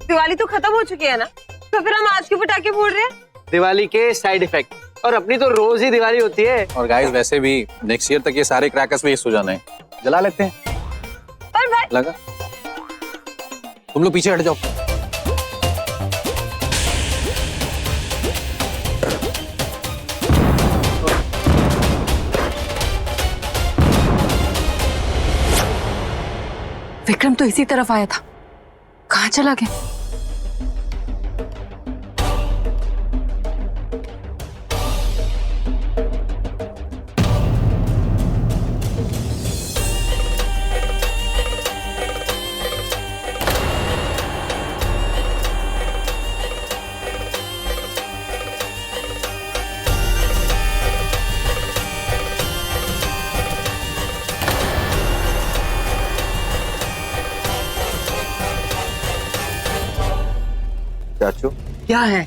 दिवाली तो खत्म हो चुकी है ना, तो फिर हम आज क्यों पटाखे फोड़ रहे हैं? दिवाली के साइड इफेक्ट, और अपनी तो रोज ही दिवाली होती है। और गाइस वैसे भी नेक्स्ट ईयर तक ये सारे क्रैकर्स वेस्ट हो जाने हैं, जला लेते हैं। पर भाई लगा, तुम लोग पीछे हट जाओ। विक्रम तो इसी तरफ आया था, कहाँ चला गया? चाचू क्या है?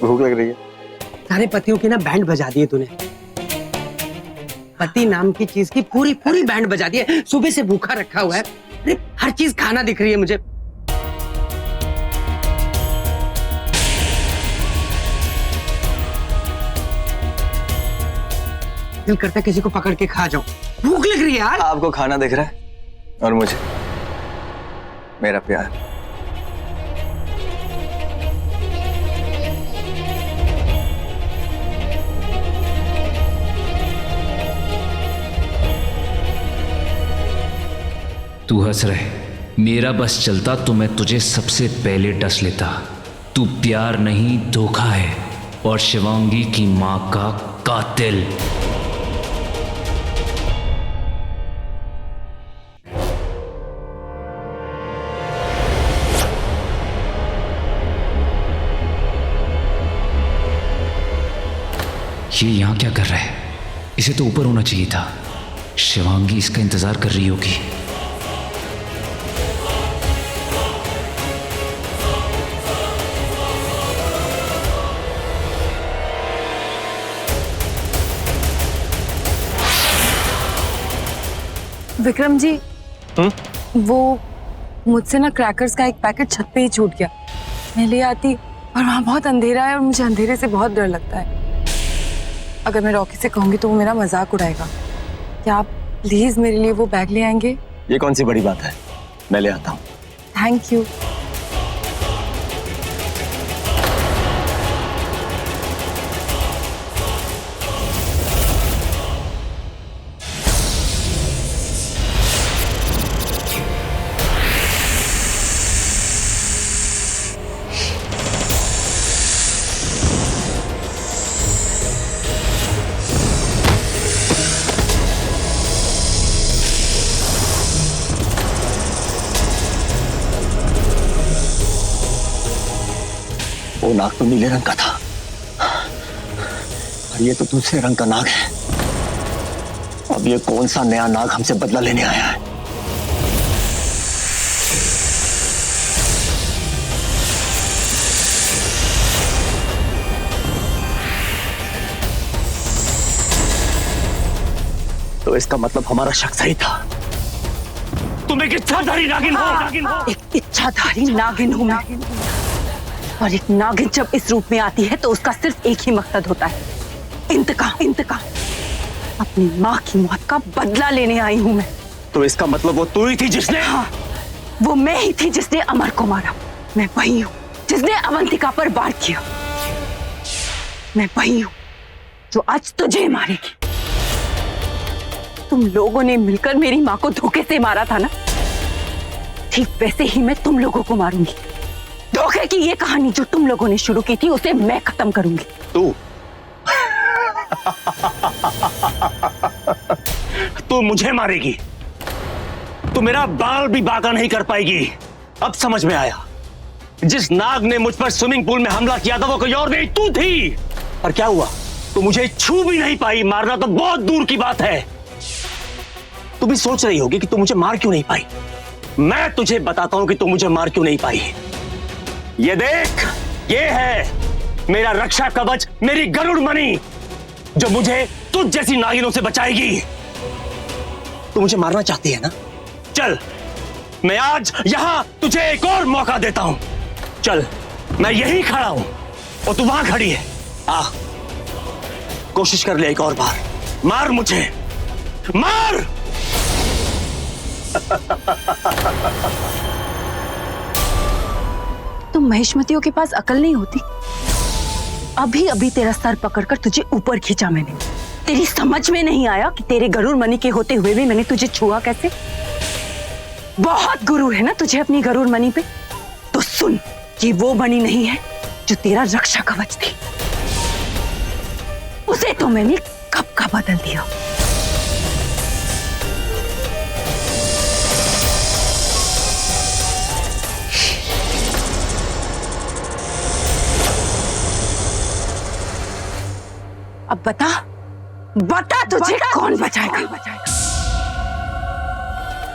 भूख लग रही है। सारे पतियों की ना बैंड बजा दिए तूने। पति नाम की चीज की पूरी पूरी बैंड बजा दी है। सुबह से भूखा रखा हुआ है। अरे हर चीज खाना दिख रही है मुझे। दिल करता है किसी को पकड़ के खा जाऊं। भूख लग रही है यार। आपको खाना दिख रहा है और मुझे मेरा प्यार। तू हंस रहे, मेरा बस चलता तो मैं तुझे सबसे पहले डस लेता। तू प्यार नहीं धोखा है, और शिवांगी की मां का कातिल। ये यहां क्या कर रहा है? इसे तो ऊपर होना चाहिए था। शिवांगी इसका इंतजार कर रही होगी। विक्रम जी, वो मुझसे ना क्रैकर्स का एक पैकेट छत पे ही छूट गया। मैं ले आती, और वहाँ बहुत अंधेरा है और मुझे अंधेरे से बहुत डर लगता है। अगर मैं रॉकी से कहूंगी तो वो मेरा मजाक उड़ाएगा। क्या आप प्लीज मेरे लिए वो बैग ले आएंगे? ये कौन सी बड़ी बात है, मैं ले आता हूँ। Thank you. वो नाग तो नीले रंग का था, और ये तो दूसरे रंग का नाग है। अब ये कौन सा नया नाग हमसे बदला लेने आया है? तो इसका मतलब हमारा शक सही था। तुम एक इच्छाधारी नागिन हो। एक इच्छाधारी नागिन हूं मैं, और एक नागिन जब इस रूप में आती है तो उसका सिर्फ एक ही मकसद होता है, इंतकाम। इंतकाम। अपनी माँ की मौत का बदला लेने आई हूं मैं। तो इसका मतलब वो तू ही थी जिसने? हाँ, वो मैं ही थी जिसने अमर को मारा। मैं वही हूँ जिसने अवंतिका पर वार किया। मैं वही हूँ जो आज तुझे मारेगी। तुम लोगों ने मिलकर मेरी माँ को धोखे से मारा था ना, ठीक वैसे ही मैं तुम लोगों को मारूंगी। धोखे की ये कहानी जो तुम लोगों ने शुरू की थी उसे मैं खत्म करूंगी। तू तू मुझे मारेगी? तू मेरा बाल भी बांका नहीं कर पाएगी। अब समझ में आया, जिस नाग ने मुझ पर स्विमिंग पूल में हमला किया था वो कोई और नहीं, तू थी। और क्या हुआ? तू मुझे छू भी नहीं पाई। मारना तो बहुत दूर की बात है। तू भी सोच रही होगी कि तू मुझे मार क्यों नहीं पाई। मैं तुझे बताता हूं कि तू मुझे मार क्यों नहीं पाई। ये देख, ये है मेरा रक्षा कवच, मेरी गरुड़ मणि, जो मुझे तुझ जैसी नागिनों से बचाएगी। तू मुझे मारना चाहती है ना? चल, मैं आज यहां तुझे एक और मौका देता हूं। चल, मैं यहीं खड़ा हूं और तू वहां खड़ी है। आ, कोशिश कर ले एक और बार। मार मुझे, मार। तुम महिष्मतियों के पास अकल नहीं होती? अभी अभी तेरा सर पकड़कर तुझे ऊपर खींचा मैंने। तेरी समझ में नहीं आया कि तेरे गरुड़ मणि के होते हुए भी मैंने तुझे छुआ कैसे? बहुत गुरु है ना तुझे अपनी गरुड़ मणि पे। तो सुन, ये वो मणि नहीं है जो तेरा रक्षा कवच थी। उसे तो मैंने कब का बदल दिया। अब बता, बता तुझे कौन बचाएगा?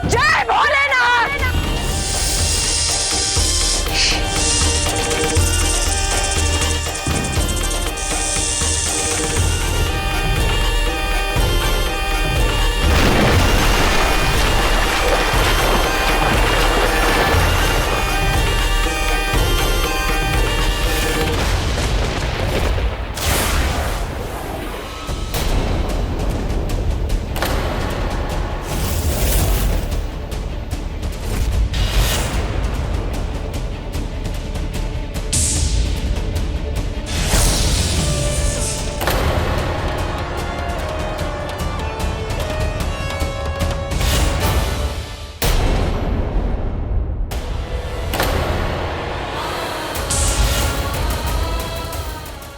जय भोलेनाथ।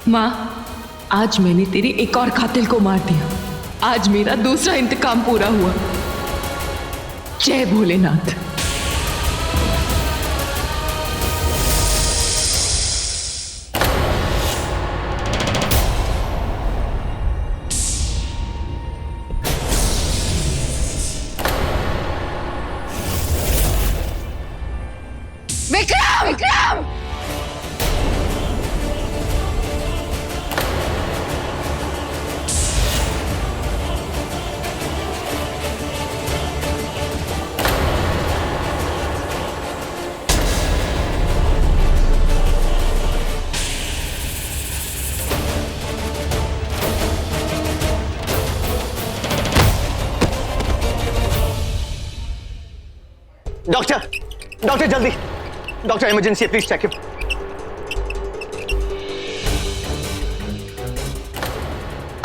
माँ, आज मैंने तेरे एक और कातिल को मार दिया। आज मेरा दूसरा इंतकाम पूरा हुआ। जय भोलेनाथ। विक्रम! विक्रम! डॉक्टर, डॉक्टर जल्दी, डॉक्टर इमरजेंसी है, प्लीज चेक हिम।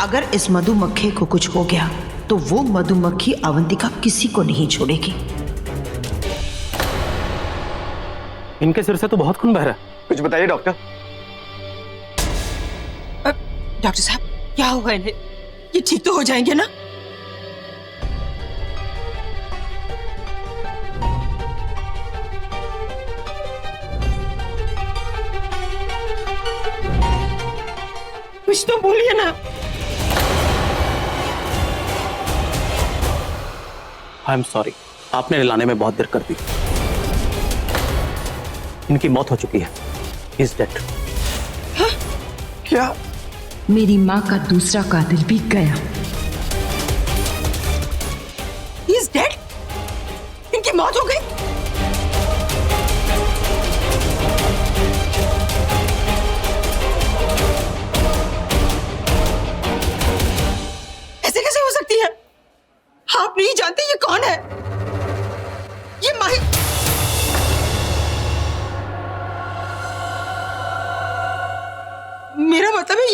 अगर इस मधुमक्खी को कुछ हो गया तो वो मधुमक्खी अवंतिका किसी को नहीं छोड़ेगी। इनके सिर से तो बहुत खून बह रहा है, कुछ बताइए डॉक्टर। डॉक्टर साहब, क्या हुआ इन्हें? ये ठीक तो हो जाएंगे ना? कुछ तो बोलिए ना। आई एम सॉरी, आपने लाने में बहुत देर कर दी। इनकी मौत हो चुकी है। He is dead। क्या? मेरी माँ का दूसरा कातिल भी गया। He is dead? इनकी मौत हो गई? ऐसे कैसे हो सकती है? आप नहीं जानते ये कौन है? ये माही। मेरा मतलब है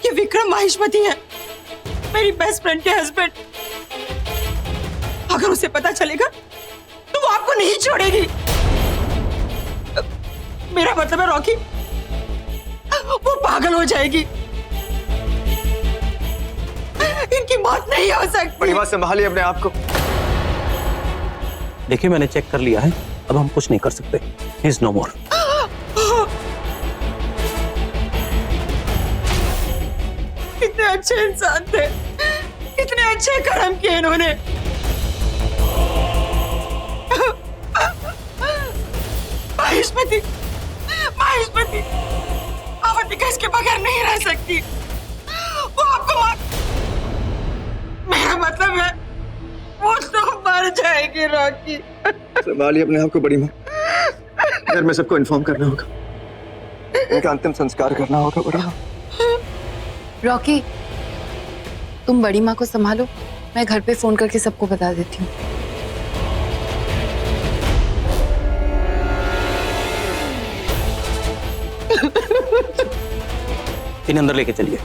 ये विक्रम माहिष्मति है, मेरी बेस्ट फ्रेंड के हस्बैंड। अगर उसे पता चलेगा तो वो आपको नहीं छोड़ेगी। मेरा मतलब है रॉकी, वो पागल हो जाएगी। इनकी मौत नहीं हो सकती। बड़ी बात, संभालिए अपने आप को। देखिए, मैंने चेक कर लिया है, अब हम कुछ नहीं कर सकते। He is no more। कितने अच्छे इंसान थे, कितने अच्छे कर्म किए इन्होंने। माहिष्मति, माहिष्मति, अवंतिका इसके बगैर नहीं रह सकती। वो आपको मार, मेरा मतलब है वो तो मर जाएगी रॉकी। संभालिए अपने आप को बड़ी माँ। घर में सबको इन्फॉर्म करना होगा, इनका अंतिम संस्कार करना होगा बड़ी माँ। रॉकी, तुम बड़ी माँ को संभालो, मैं घर पे फोन करके सबको बता देती हूँ। इन्हें अंदर लेके चलिए।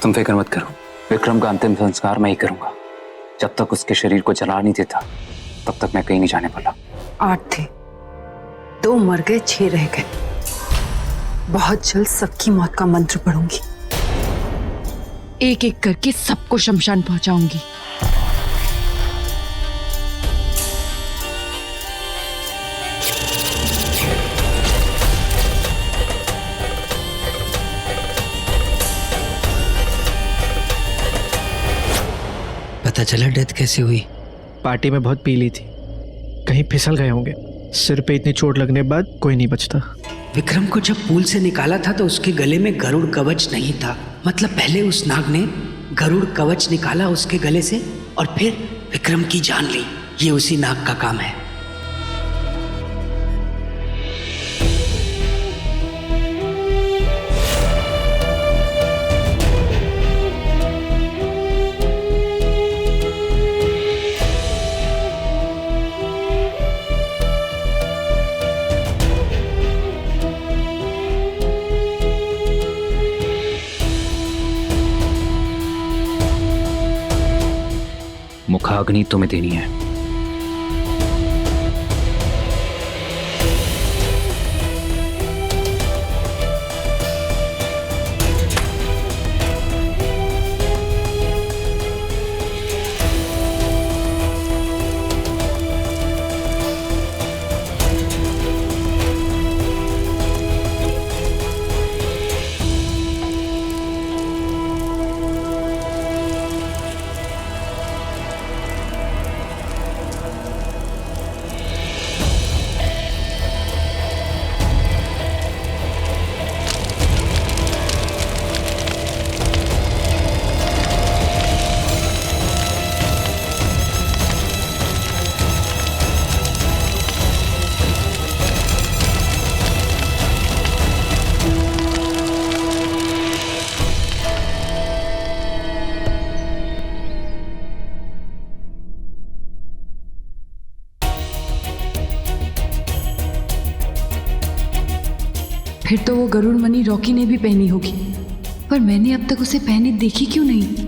तुम फिक्र मत करो, विक्रम का अंतिम संस्कार मैं ही करूंगा। जब तक उसके शरीर को जला नहीं देता तब तक मैं कहीं नहीं जाने वाला। 8 थे, 2 मर गए, 6 रह गए। बहुत जल्द सबकी मौत का मंत्र पढ़ूंगी, एक एक करके सबको शमशान पहुंचाऊंगी। पता चला डेथ कैसे हुई? पार्टी में बहुत पी ली थी, कहीं फिसल गए होंगे। सिर पे इतनी चोट लगने बाद कोई नहीं बचता। विक्रम को जब पूल से निकाला था तो उसके गले में गरुड़ कवच नहीं था। मतलब पहले उस नाग ने गरुड़ कवच निकाला उसके गले से और फिर विक्रम की जान ली। ये उसी नाग का काम है। मुखाग्नि तुम्हें देनी है। फिर तो वो गरुड़ मणि रॉकी ने भी पहनी होगी, पर मैंने अब तक उसे पहने देखी क्यों नहीं?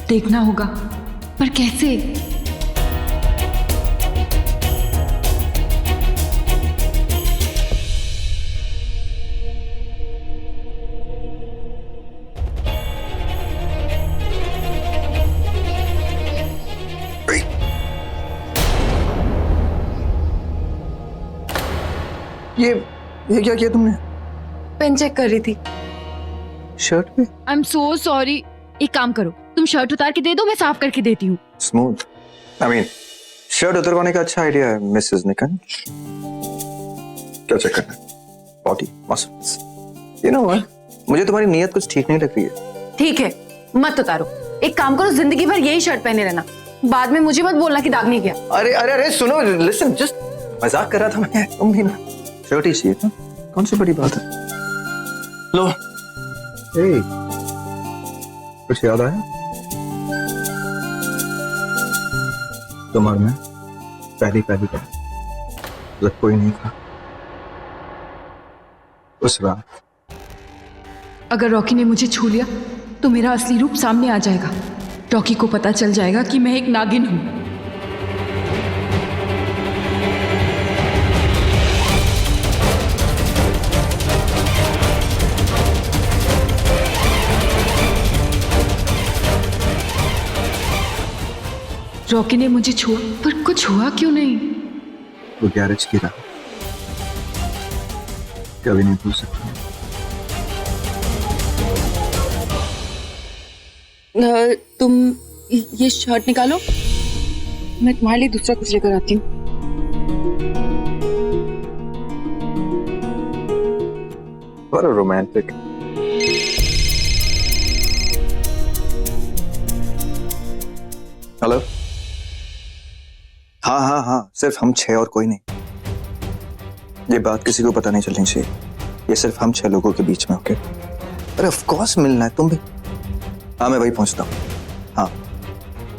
देखना होगा, पर कैसे? ये क्या किया तुमने? पेन चेक कर रही थी। शर्ट पे? I am so sorry. एक काम करो, तुम शर्ट उतार के दे दो, मैं साफ करके देती हूँ। स्मूथ। आई मीन शर्ट उतरवाने का अच्छा आइडिया है मिसेस निकन। क्या चेक करना है? Body muscles. You know what, मुझे तुम्हारी नीयत कुछ ठीक नहीं लग रही है। ठीक है, मत उतारो। एक काम करो, जिंदगी भर यही शर्ट पहने रहना, बाद में मुझे मत बोलना कि दाग नहीं गया। अरे अरे अरे सुनो, लिसन, जस्ट मजाक कर रहा था मैं। तुम भी ना शर्ट ही चाहिए ना, कौन सी बड़ी बात है। लो। हे, कुछ याद आया? तुम्हारे में पहली बार जब कोई नहीं था उस रात। अगर रॉकी ने मुझे छू लिया तो मेरा असली रूप सामने आ जाएगा। रॉकी को पता चल जाएगा कि मैं एक नागिन हूं। रॉकी ने मुझे छुआ, पर कुछ हुआ क्यों नहीं? वो गैरेज की राह कभी नहीं भूल सकता। तुम ये शर्ट निकालो, मैं तुम्हारे लिए दूसरा कुछ लेकर आती हूँ। What a romantic. हेलो। हाँ हाँ हाँ, सिर्फ हम 6 और कोई नहीं। ये बात किसी को पता नहीं चलनी चाहिए। ये सिर्फ हम 6 लोगों के बीच में, ओके? अरे ऑफ कोर्स मिलना है, तुम भी। हाँ मैं वही पहुंचता हूँ। हाँ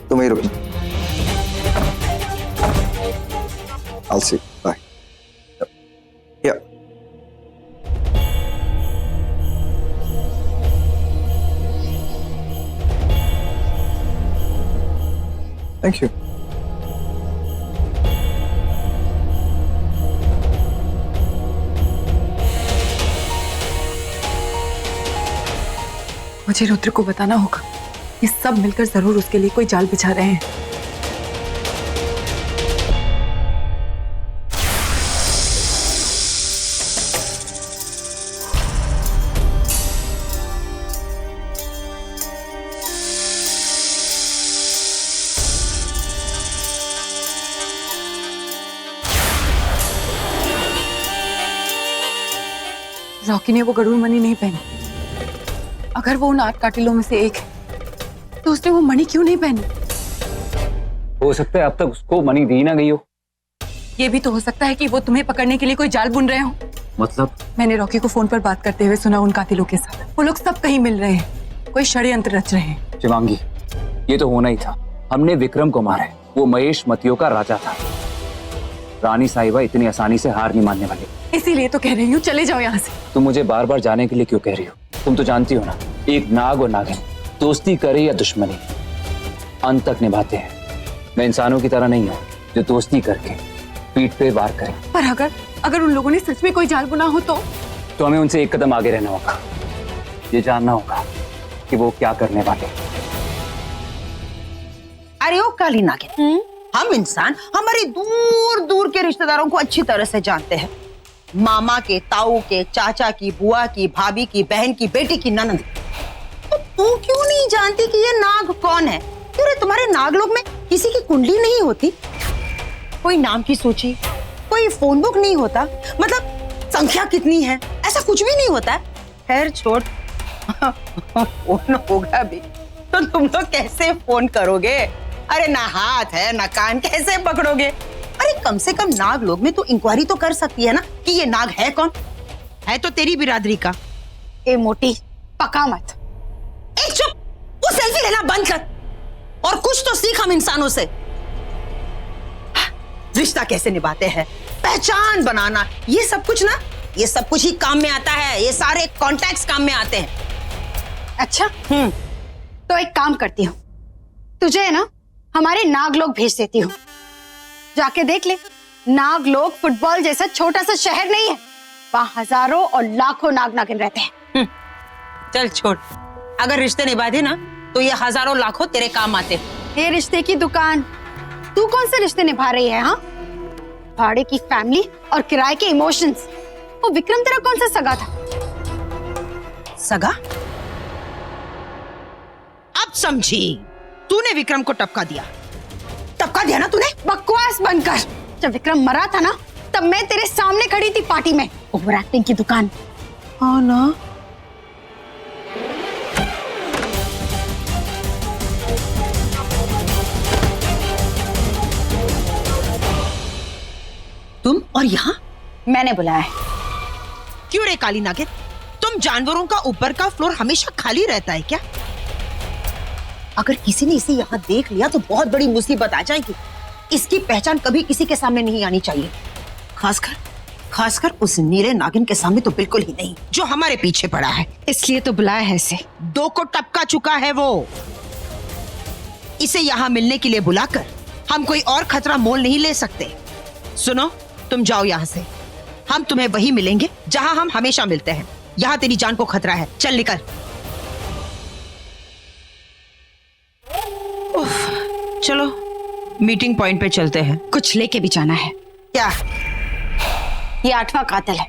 तुम वही रुकना। I'll see you. Bye. Yeah. Thank you. मुझे रुद्र को बताना होगा। ये सब मिलकर जरूर उसके लिए कोई जाल बिछा रहे हैं। रॉकी ने वो गरुड़ मणि नहीं पहनी। अगर वो उन 8 कातिलों में से एक है तो उसने वो मणि क्यों नहीं पहनी? हो सकता है अब तक उसको मणि दी ना गई हो। ये भी तो हो सकता है कि वो तुम्हें पकड़ने के लिए कोई जाल बुन रहे हो। मतलब? मैंने रॉकी को फोन पर बात करते हुए सुना उन कातिलों के साथ। वो लोग सब कहीं मिल रहे हैं, कोई षड्यंत्र रच रहे हैं। शिवांगी, ये तो होना ही था। हमने विक्रम को मारा है। वो महेश मतियों का राजा था। रानी साहिबा इतनी आसानी से हार नहीं मानने वाली। इसीलिए तो कह रही हूँ, चले जाओ यहाँ से। तुम मुझे बार बार जाने के लिए क्यों कह रही हो? तुम तो जानती हो ना, एक नाग और नागिन दोस्ती करे या दुश्मनी अंत तक निभाते हैं। मैं इंसानों की तरह नहीं हूँ जो दोस्ती करके पीठ पे वार करे। पर अगर उन लोगों ने सच में कोई जाल बुना हो तो हमें उनसे एक कदम आगे रहना होगा। ये जानना होगा कि वो क्या करने वाले। अरे ओ काली नागिन, हम इंसान हमारे दूर दूर के रिश्तेदारों को अच्छी तरह से जानते हैं। मामा के, ताऊ के, चाचा की, बुआ की, भाभी की, बहन की, बेटी की, ननद। तो तू क्यों नहीं जानती कि ये नाग कौन है? क्यों रे, तुम्हारे नागलोक में किसी की कुंडली नहीं होती? कोई नाम की सूची, कोई फोन बुक नहीं होता? मतलब संख्या कितनी है, ऐसा कुछ भी नहीं होता है? खैर छोड़, फोन होगा भी तो तुम लोग कैसे फोन करोगे? अरे ना हाथ है ना कान, कैसे पकड़ोगे? अरे कम से कम नाग लोग में तो इंक्वायरी तो कर सकती है ना कि ये नाग है कौन? है तो तेरी बिरादरी का। ए मोटी, पका मत। ए चुप, वो सेल्फी लेना बंद कर और कुछ तो सीख हम इंसानों से। रिश्ता कैसे निभाते हैं, पहचान बनाना, ये सब कुछ ना, ये सब कुछ ही काम में आता है। ये सारे कॉन्टैक्ट्स काम में आते हैं। अच्छा, तो एक काम करती हूँ, तुझे है ना हमारे नागलोक भेज देती हूँ। जाके देख ले, नागलोक फुटबॉल जैसा छोटा सा शहर नहीं है। वहाँ हजारों और लाखों नाग नागिन रहते हैं। चल छोड़, अगर रिश्ते निभाते ना तो ये हजारों लाखों तेरे काम आते। ये रिश्ते की दुकान, तू कौन से रिश्ते निभा रही है? हाँ, भाड़े की फैमिली और किराए के इमोशंस। वो विक्रम तेरा कौन सा सगा था? सगा? अब समझी, तूने विक्रम को टपका दिया ना तूने? बकवास बंद कर। जब विक्रम मरा था ना, तब मैं तेरे सामने खड़ी थी पार्टी में। ओवर एक्टिंग की दुकान। हाँ ना, तुम और यहाँ? मैंने बुलाया है। क्यों रे काली नागिन, तुम जानवरों का ऊपर का फ्लोर हमेशा खाली रहता है क्या? अगर किसी ने इसे यहाँ देख लिया तो बहुत बड़ी मुसीबत आ जाएगी। इसकी पहचान कभी किसी के सामने नहीं आनी चाहिए, खासकर उस नीले नागिन के सामने तो बिल्कुल ही नहीं, जो हमारे पीछे पड़ा है। इसलिए तो बुलाया है इसे। 2 को टपका चुका है वो। इसे यहाँ मिलने के लिए बुलाकर हम कोई और खतरा मोल नहीं ले सकते। सुनो, तुम जाओ यहाँ से। हम तुम्हें वही मिलेंगे जहाँ हम हमेशा मिलते हैं। यहाँ तेरी जान को खतरा है, चल निकल। चलो मीटिंग पॉइंट पे चलते हैं। कुछ लेके भी जाना है। क्या? ये 8वां कातिल है।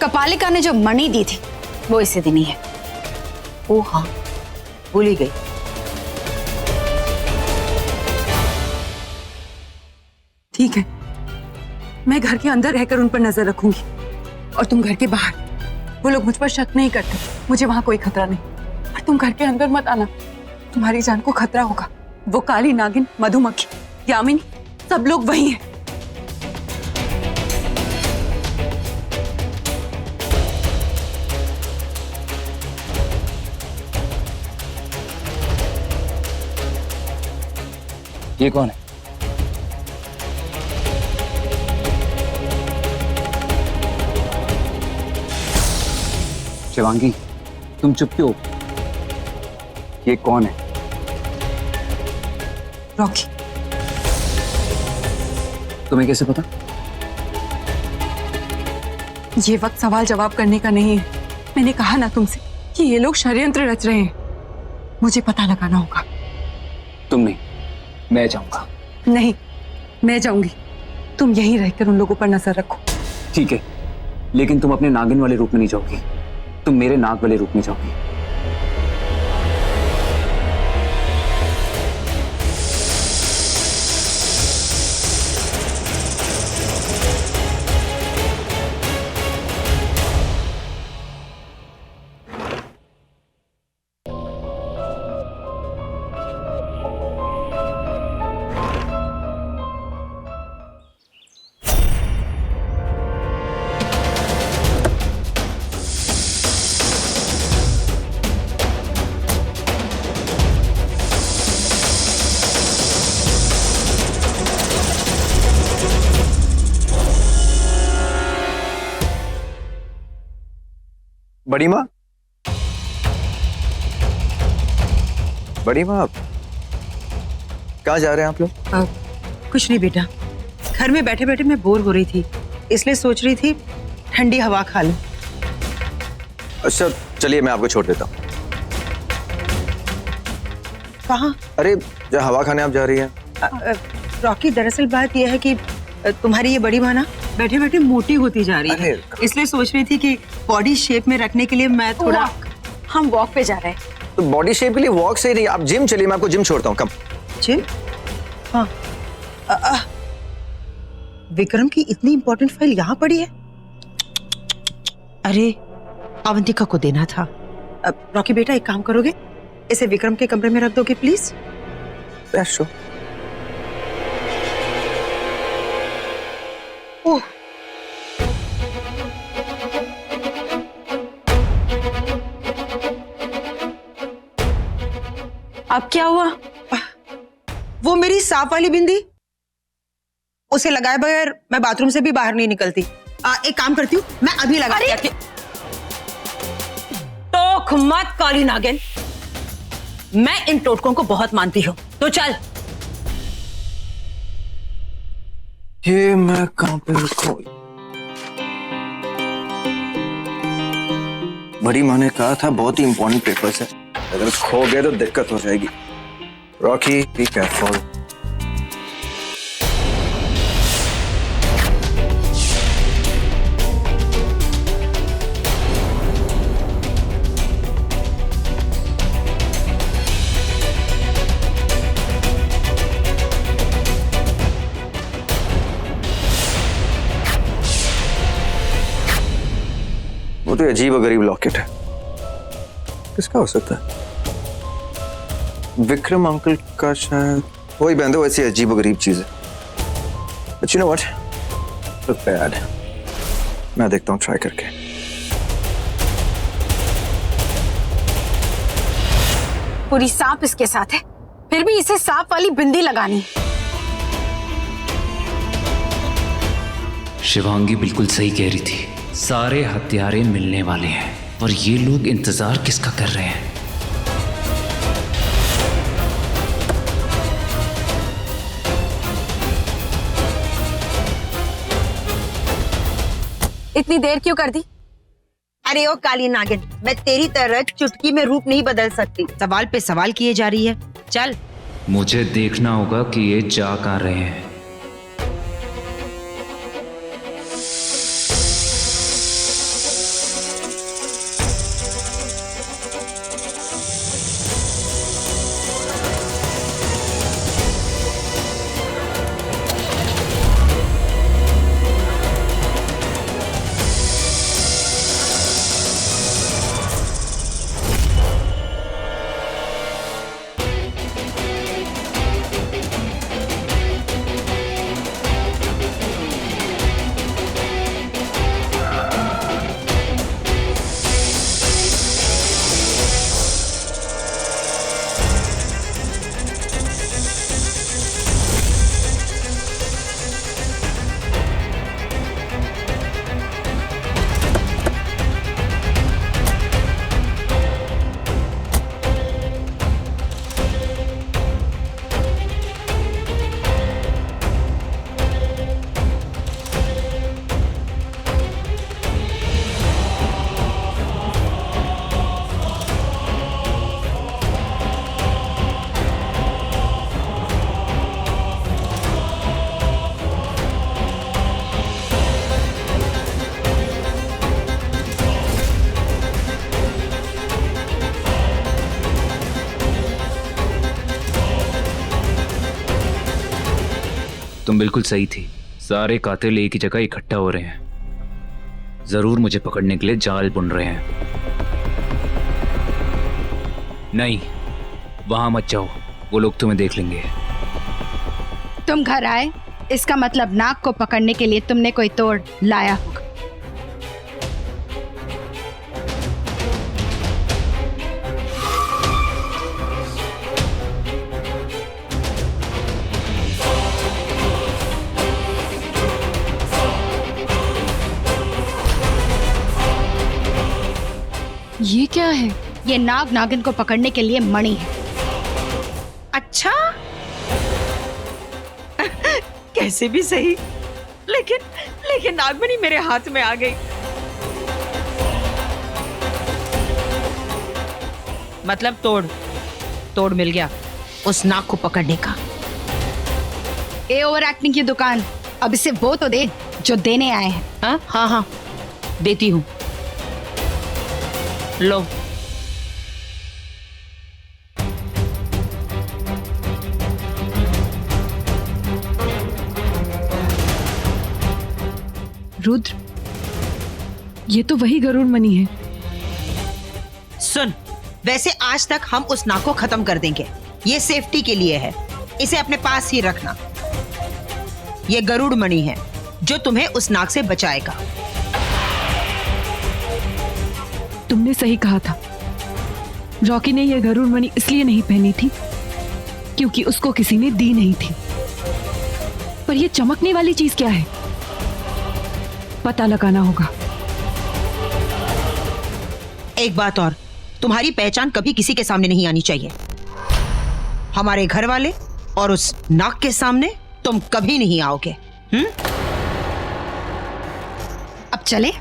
कपालिका ने जो मणि दी थी वो इसे देनी है। ओ हाँ, भूल ही गई। ठीक है, मैं घर के अंदर रहकर उन पर नजर रखूंगी और तुम घर के बाहर। वो लोग मुझ पर शक नहीं करते, मुझे वहां कोई खतरा नहीं। और तुम घर के अंदर मत आना, तुम्हारी जान को खतरा होगा। वो काली नागिन, मधुमक्खी, यामिनी, सब लोग वही हैं। ये कौन है? शिवांगी, तुम चुप क्यों? ये कौन है? रॉकी। तुम्हें कैसे पता? ये वक्त सवाल जवाब करने का नहीं है। मैंने कहा ना तुमसे कि ये लोग षड्यंत्र रच रहे हैं। मुझे पता लगाना होगा। तुम नहीं, मैं जाऊंगा। नहीं, मैं जाऊंगी। तुम यहीं रहकर उन लोगों पर नजर रखो। ठीक है, लेकिन तुम अपने नागिन वाले रूप में नहीं जाओगी, तुम मेरे नाग वाले रूप में जाओगी। बड़ी माँ, बड़ी माँ, कहाँ जा रहे हैं आप लोग? कुछ नहीं बेटा, घर में बैठे बैठे मैं बोर हो रही थी, इसलिए सोच रही थी ठंडी हवा खा लूं। अच्छा चलिए, मैं आपको छोड़ देता हूँ। कहाँ? अरे जहाँ हवा खाने आप जा रही हैं। रॉकी, दरअसल बात यह है कि तुम्हारी ये बड़ी माँ ना बैठे बैठे मोटी होती जा रही है, इसलिए सोच रही थी कि बॉडी शेप में रखने के लिए मैं थोड़ा। हम वॉक पे जा रहे हैं। तो बॉडी शेप के लिए वॉक सही नहीं, आप जिम चलिए, मैं आपको जिम छोड़ता हूँ। कम जिम? हाँ। विक्रम की इतनी इंपॉर्टेंट फाइल यहाँ पड़ी है। अरे अवंतिका को देना था। रॉकी बेटा, एक काम करोगे, इसे विक्रम के कमरे में रख दोगे प्लीज? श्योर। ओह, अब क्या हुआ? वो मेरी सांप वाली बिंदी, उसे लगाए बगैर मैं बाथरूम से भी बाहर नहीं निकलती। एक काम करती हूँ, मैं अभी लगा के। टोक मत काली नागिन, मैं इन टोटकों को बहुत मानती हूँ, तो चल। ये मैं कहाँ पे रखूं? बड़ी माँ ने कहा था बहुत ही इंपॉर्टेंट पेपर्स है, अगर खो गए तो दिक्कत हो जाएगी। Rocky, be careful. वो तो अजीब और गरीब लॉकेट है, किसका हो सकता है? विक्रम अंकल का शायद। वही बंदे, वैसी अजीब और गरीब चीज है। But you know what? Look bad. मैं देखता हूँ ट्राई करके। पूरी सांप इसके साथ है, फिर भी इसे सांप वाली बिंदी लगानी। शिवांगी बिल्कुल सही कह रही थी, सारे हत्यारे मिलने वाले हैं और ये लोग इंतजार किसका कर रहे हैं? इतनी देर क्यों कर दी? अरे ओ काली नागिन, मैं तेरी तरह चुटकी में रूप नहीं बदल सकती। सवाल पे सवाल किए जा रही है। चल। मुझे देखना होगा कि ये जा कहाँ रहे हैं। तुम बिल्कुल सही थी। सारे कातिल एक ही जगह इकट्ठा हो रहे हैं, जरूर मुझे पकड़ने के लिए जाल बुन रहे हैं। नहीं, वहां मत जाओ, वो लोग तुम्हें देख लेंगे। तुम घर आए, इसका मतलब नाग को पकड़ने के लिए तुमने कोई तोड़ लाया होगा। ये क्या है? ये नाग नागिन को पकड़ने के लिए मणि है। अच्छा कैसे भी सही, लेकिन नागमणि मेरे हाथ में आ गई। मतलब तोड़ मिल गया उस नाग को पकड़ने का। ए ओवर एक्टिंग की दुकान, अब इसे वो तो दे जो देने आए हैं। हाँ देती हूँ, लो। रुद्र, ये तो वही गरुड़ मणि है। सुन, वैसे आज तक हम उस नाग को खत्म कर देंगे, ये सेफ्टी के लिए है, इसे अपने पास ही रखना। ये गरुड़ मणि है जो तुम्हें उस नाग से बचाएगा। तुमने सही कहा था। रॉकी ने यह गरुड़ मणि इसलिए नहीं पहनी थी क्योंकि उसको किसी ने दी नहीं थी। पर यह चमकने वाली चीज क्या है? पता लगाना होगा। एक बात और, तुम्हारी पहचान कभी किसी के सामने नहीं आनी चाहिए। हमारे घर वाले और उस नाग के सामने तुम कभी नहीं आओगे। अब चले?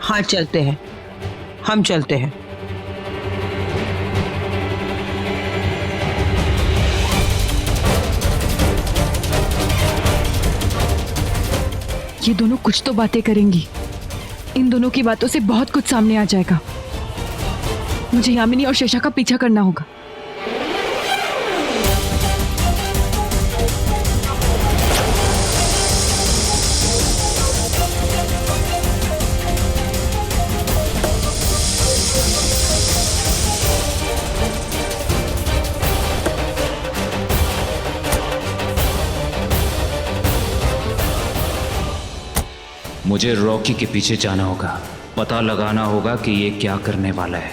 हाँ चलते हैं, हम चलते हैं। ये दोनों कुछ तो बातें करेंगी। इन दोनों की बातों से बहुत कुछ सामने आ जाएगा। मुझे यामिनी और शेषा का पीछा करना होगा। मुझे रॉकी के पीछे जाना होगा, पता लगाना होगा कि ये क्या करने वाला है।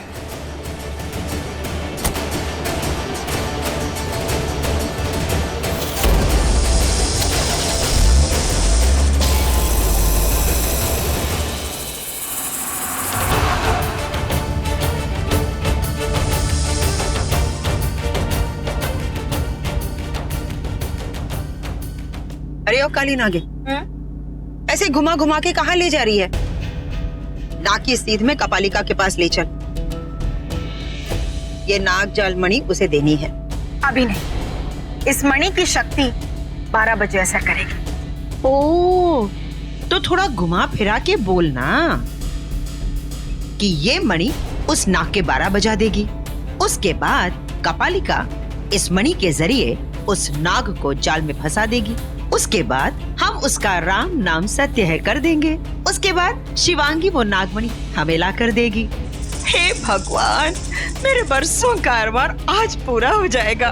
अरे ओ काली नागिन, ऐसे घुमा घुमा के कहां ले जा रही है? नाग की सीध में कपालिका के पास ले चल। ये नाग जाल मणि उसे देनी है। अभी नहीं, इस मणि की शक्ति 12 बजे असर करेगी। ओ, तो थोड़ा घुमा फिरा के बोलना कि ये मणि उस नाग के 12 बजा देगी। उसके बाद कपालिका इस मणि के जरिए उस नाग को जाल में फंसा देगी। उसके बाद हम उसका राम नाम सत्य है कर देंगे। उसके बाद शिवांगी वो नागमणि हमें ला कर देगी। हे भगवान, मेरे बरसों का अरमान आज पूरा हो जाएगा।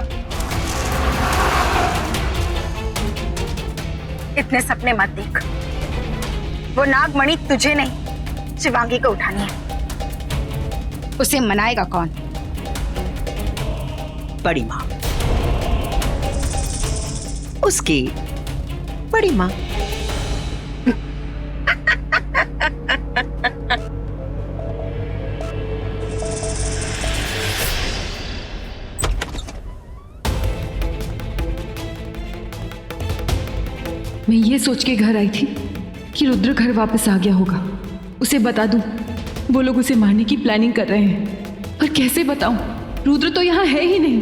इतने सपने मत देख। वो नागमणि तुझे नहीं, शिवांगी को उठानी है। उसे मनाएगा कौन? बड़ी माँ, उसकी बड़ी माँ। मैं ये सोच के घर आई थी कि रुद्र घर वापस आ गया होगा। उसे बता दूं, वो लोग उसे मारने की प्लानिंग कर रहे हैं। पर कैसे बताऊं? रुद्र तो यहाँ है ही नहीं।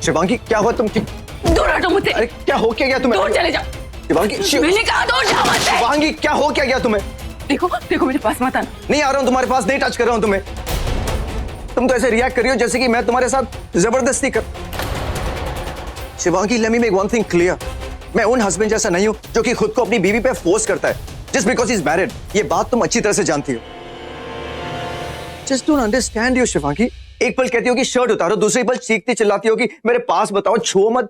शिवांगी, क्या हुआ? तुम दूर हटो मुझसे। अरे क्या हो क्या गया तुम्हें? दूर चले जाओ। शिवांगी, मैंने कहा दूर जाओ मुझसे। शिवांगी, क्या हो क्या गया तुम्हें? देखो देखो मेरे पास मत आना। नहीं आ रहा हूं तुम्हारे पास, नहीं टच कर रहा हूं तुम्हें। तुम तो ऐसे रिएक्ट कर रही हो जैसे कि मैं तुम्हारे साथ जबरदस्ती कर। Shivangi, let me make one thing clear, मैं उन हस्बैंड जैसा नहीं हूं जो कि खुद को अपनी बीवी पे फोर्स करता है just because he is married. ये बात तुम अच्छी तरह से जानती हो। Just don't understand you Shivangi. एक पल कहती हो कि शर्ट उतारो, दूसरी पल चीखती चिल्लाती हो कि मेरे पास बताओ, छुओ मत।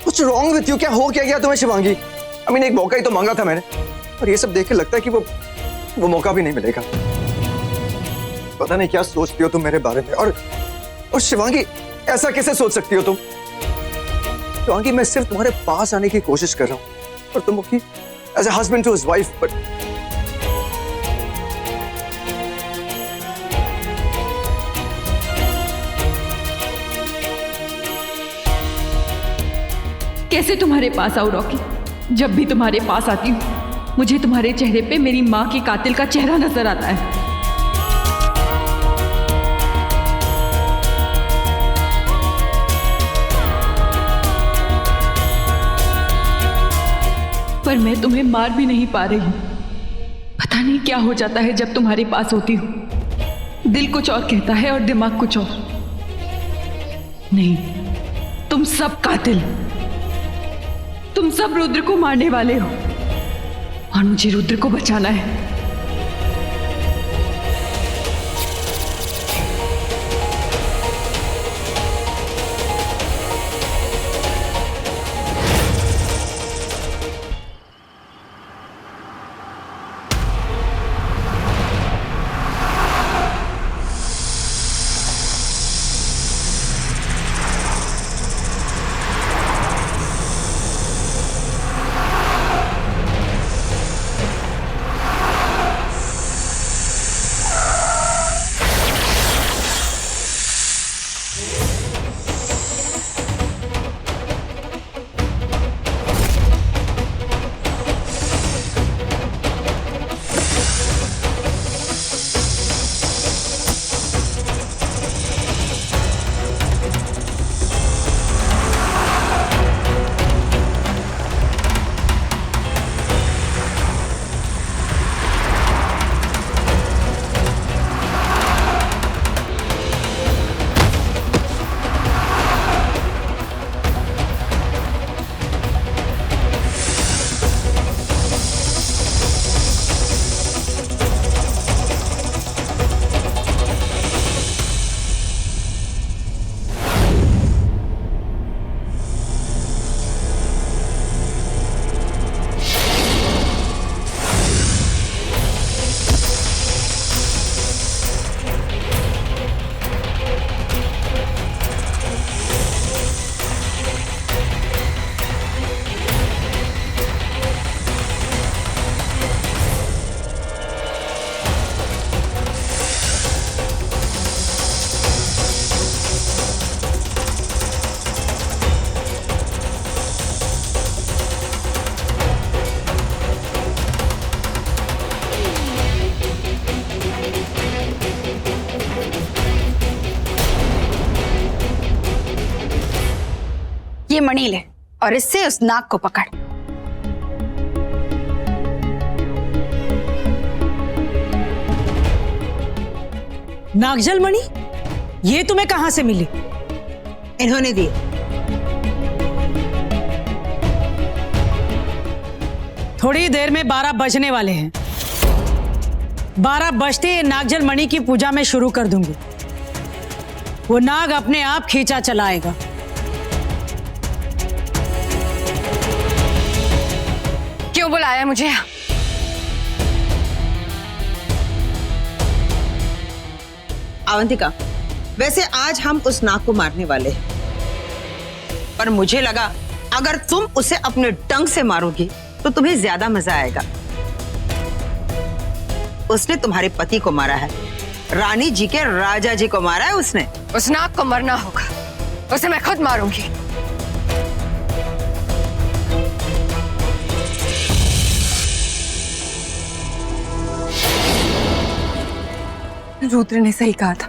कुछ रॉन्ग विथ यू? क्या हो क्या गया तुम्हें शिवांगी? आई मीन एक मौका ही तो मांगा था मैंने, और ये सब देख के लगता है कि वो मौका भी नहीं मिलेगा। पता नहीं क्या सोचती हो तुम मेरे बारे में। और शिवांगी, ऐसा कैसे सोच सकती हो तुम? शिवांगी, मैं सिर्फ तुम्हारे पास आने की कोशिश कर रहा हूं और तुम की as a husband to his wife, but कैसे तुम्हारे पास आऊं रॉकी? जब भी तुम्हारे पास आती हूँ मुझे तुम्हारे चेहरे पे मेरी माँ की कातिल का चेहरा नजर आता है। पर मैं तुम्हें मार भी नहीं पा रही हूँ। पता नहीं क्या हो जाता है जब तुम्हारे पास होती हूँ। दिल कुछ और कहता है और दिमाग कुछ और। नहीं, तुम सब कातिल, तुम सब रुद्र को मारने वाले हो और मुझे रुद्र को बचाना है। ये मणि ले और इससे उस नाग को पकड़। नागजल मणि, ये तुम्हें कहां से मिली? इन्होंने दी। थोड़ी देर में 12 बजने वाले हैं। 12 बजते ये नागजल मणि की पूजा में शुरू कर दूंगी। वो नाग अपने आप खींचा चला आएगा। क्यों बुलाया मुझे? अवंतिका, वैसे आज हम उस नाग को मारने वाले हैं, पर मुझे लगा अगर तुम उसे अपने डंक से मारोगी तो तुम्हें ज्यादा मजा आएगा। उसने तुम्हारे पति को मारा है, रानी जी के राजा जी को मारा है उसने। उस नाग को मरना होगा, उसे मैं खुद मारूंगी। रुद्र ने सही कहा था,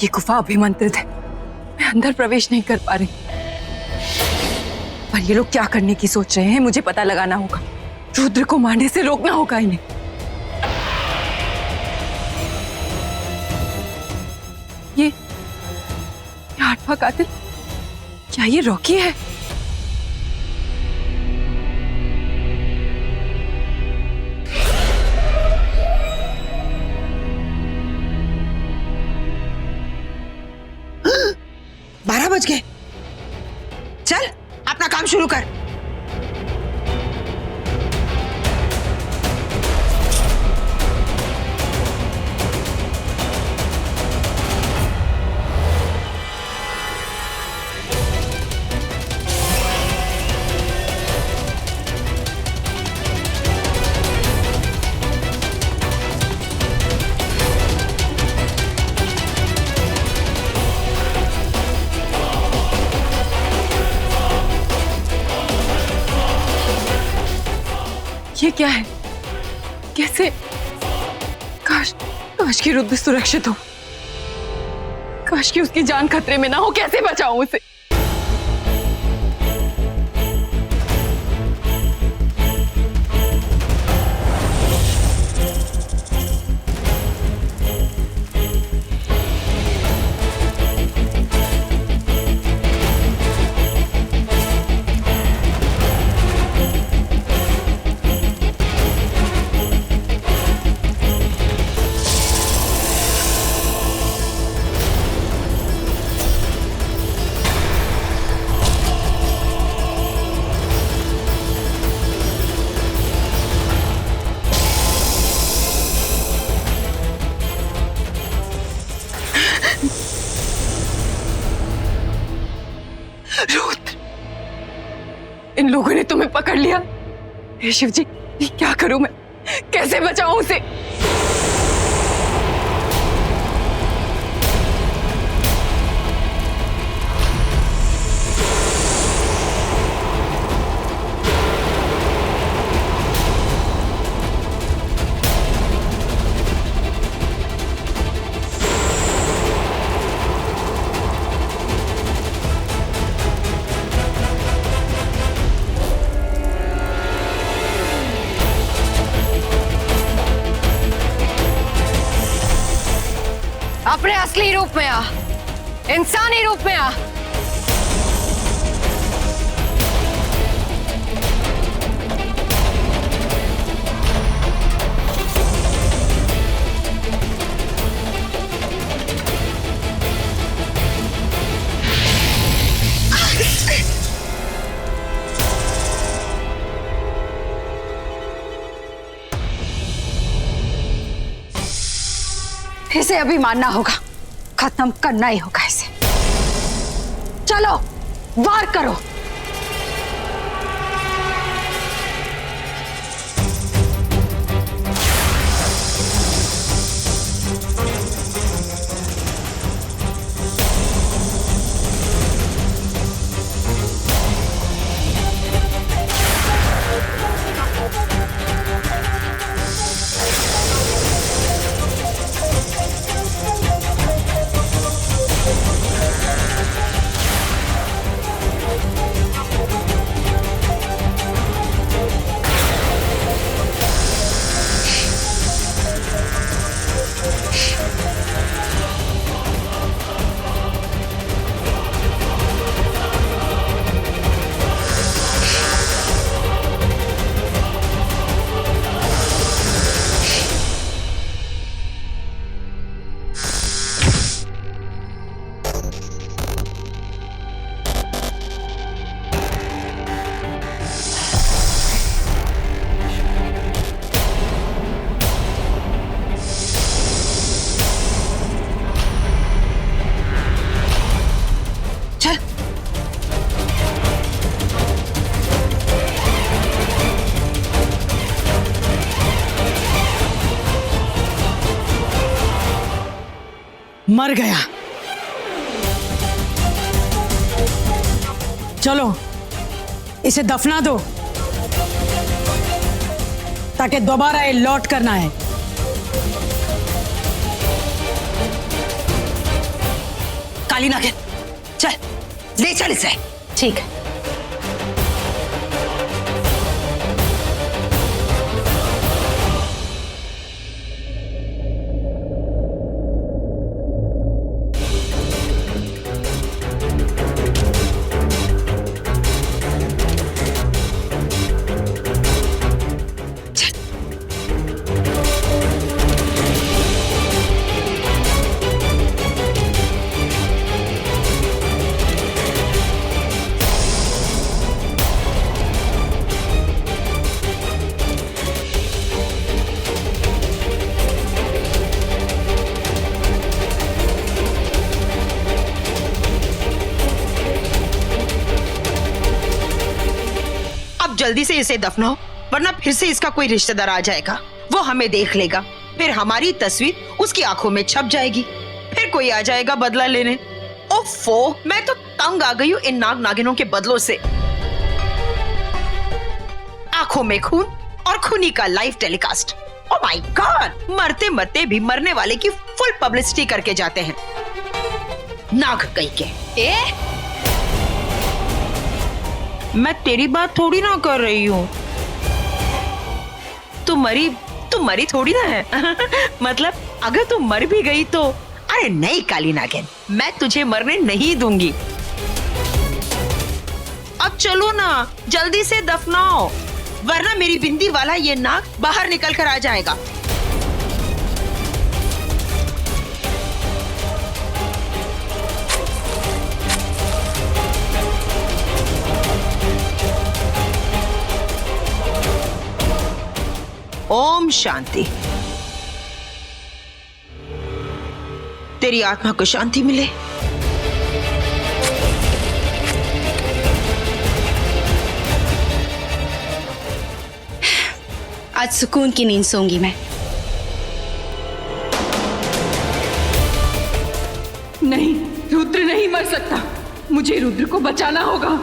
ये गुफा अभिमंत्रित है। मैं अंदर प्रवेश नहीं कर पा रही। पर ये लोग क्या करने की सोच रहे हैं मुझे पता लगाना होगा। रुद्र को मारने से रोकना होगा इन्हें। ये 8वां कातिल, क्या ये रॉकी है? बारह बज गए। चल अपना काम शुरू कर। ये क्या है? कैसे? काश काश की रुद्र सुरक्षित हो, काश की उसकी जान खतरे में ना हो। कैसे बचाऊं उसे? रुद्र, इन लोगों ने तुम्हें पकड़ लिया। हे शिव जी, ये क्या करूं मैं? कैसे बचाऊं उसे? अपने असली रूप में आ, इंसानी रूप में आ। इसे अभी मानना होगा, खत्म करना ही होगा इसे। चलो वार करो। मर गया। चलो इसे दफना दो, ताकि दोबारा ये लौट करना है। काली नागिन, चल ले चल इसे। ठीक है। जल्दी से इसे दफनाओ, वरना फिर से इसका कोई रिश्तेदार आ जाएगा, वो हमें देख लेगा, फिर हमारी तस्वीर उसकी आंखों में छप जाएगी, फिर कोई आ जाएगा बदला लेने। ओफो, मैं तो तंग आ गई हूँ इन नाग नागिनों के बदलों से। आंखों में खून और खूनी का live telecast. Oh my God, मरते मरते भी मरने वाले की फुल पब्लिसिटी करके जाते हैं नाग कहीं के। मैं तेरी बात थोड़ी ना कर रही हूँ, तू मरी थोड़ी ना है। मतलब अगर तू मर भी गई तो, अरे नहीं काली नागिन, मैं तुझे मरने नहीं दूंगी। अब चलो ना, जल्दी से दफनाओ, वरना मेरी बिंदी वाला ये नाग बाहर निकल कर आ जाएगा। ओम शांति। तेरी आत्मा को शांति मिले। आज सुकून की नींद सोऊंगी मैं। नहीं, रुद्र नहीं मर सकता। मुझे रुद्र को बचाना होगा।